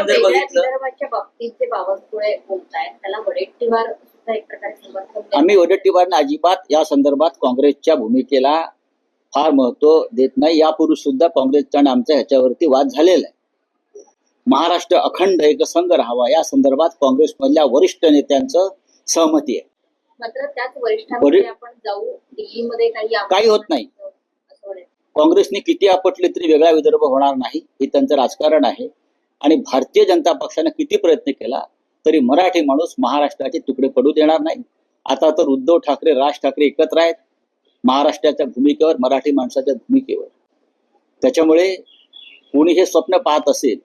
आपण जर बघितलं विदर्भाच्या बाबतीत जे बावनकुळे बोलतायत त्याला वडेट्टीवार सुद्धा एक प्रकारे समर्थन आम्ही वडेट्टीवारांना अजिबात या संदर्भात काँग्रेसच्या भूमिकेला फार महत्व देत नाही. यापूर्वी सुद्धा काँग्रेसचा आणि आमचा ह्याच्यावरती वाद झालेला आहे. महाराष्ट्र अखंड एकसंघ राहावा या संदर्भात काँग्रेसमधल्या वरिष्ठ नेत्यांचं सहमती आहे. मात्र त्याच वरिष्ठांमध्ये आपण जाऊ दिल्लीमध्ये काही होत नाही. काँग्रेसने किती आपटले तरी वेगळा विदर्भ होणार नाही, हे त्यांचं राजकारण आहे. आणि भारतीय जनता पक्षाने किती प्रयत्न केला तरी मराठी माणूस महाराष्ट्राचे तुकडे पडू देणार नाही. आता तर उद्धव ठाकरे, राज ठाकरे एकत्र आहेत महाराष्ट्राच्या भूमिकेवर, मराठी माणसाच्या भूमिकेवर. त्याच्यामुळे कोणी हे स्वप्न पाहत असेल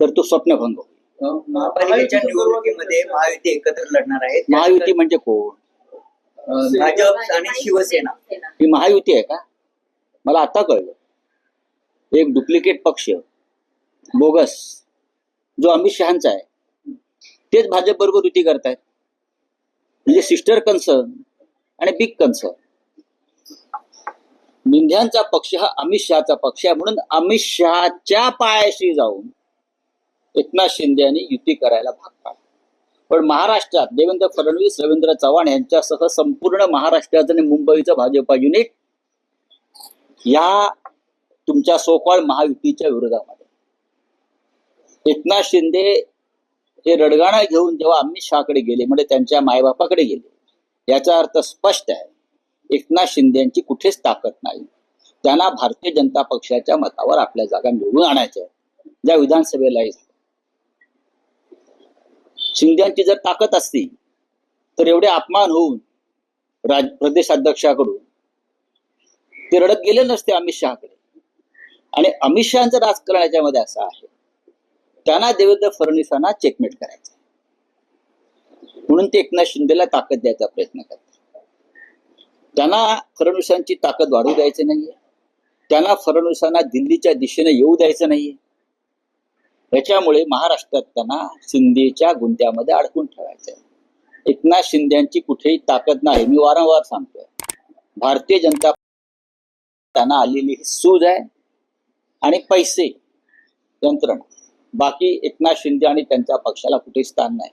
तर तो स्वप्नभंग होईल. महापालिकेच्या निवडणुकीमध्ये महायुती एकत्र लढणार आहेत. महायुती म्हणजे कोण? भाजप आणि शिवसेना. ही महायुती आहे का? मला आता कळलं. एक डुप्लिकेट पक्ष, बोगस, जो अमित शहाचा आहे, तेच भाजप बरोबर युती करतायत. म्हणजे सिस्टर कन्सर्न आणि बिग कन्सर्न. मिंध्यांचा पक्ष हा अमित शहाचा पक्ष आहे, म्हणून अमित शहाच्या पायाशी जाऊन एकनाथ शिंदे यांनी युती करायला भाग पाडला. पण महाराष्ट्रात देवेंद्र फडणवीस, रवींद्र चव्हाण यांच्यासह संपूर्ण महाराष्ट्राचं आणि मुंबईचं भाजपा युनिट या तुमच्या सोकॉल्ड महायुतीच्या विरोधामध्ये. एकनाथ शिंदे हे रडगाणं घेऊन जेव्हा अमित शहाकडे गेले, म्हणजे त्यांच्या मायबापाकडे गेले, याचा अर्थ स्पष्ट आहे, एकनाथ शिंदे यांची कुठेच ताकद नाही. त्यांना भारतीय जनता पक्षाच्या मतावर आपल्या जागा निवडून आणायच्या आहेत, ज्या विधानसभेलाही झाल्या. शिंदेची जर ताकद असती तर एवढे अपमान होऊन प्रदेशाध्यक्षाकडून ते रडत गेले नसते अमित शहाकडे. आणि अमित शहाचं राजकारण याच्यामध्ये असं आहे, त्यांना देवेंद्र फडणवीसांना चेकमेट करायचं, म्हणून ते एकनाथ शिंदेला ताकद द्यायचा प्रयत्न करतात. त्यांना फडणवीसांची ताकद वाढवू द्यायची नाहीये, त्यांना फडणवीसांना दिल्लीच्या दिशेने येऊ द्यायचं नाहीये. याच्यामुळे महाराष्ट्रात त्यांना शिंदेच्या गुंत्यामध्ये अडकून ठेवायचं आहे. एकनाथ शिंदेची कुठेही ताकद नाही. मी वारंवार सांगतोय, भारतीय जनता त्यांना आलेली ही सूज आहे आणि पैसे, यंत्रणा. बाकी एकनाथ शिंदे आणि त्यांच्या पक्षाला कुठेही स्थान नाही.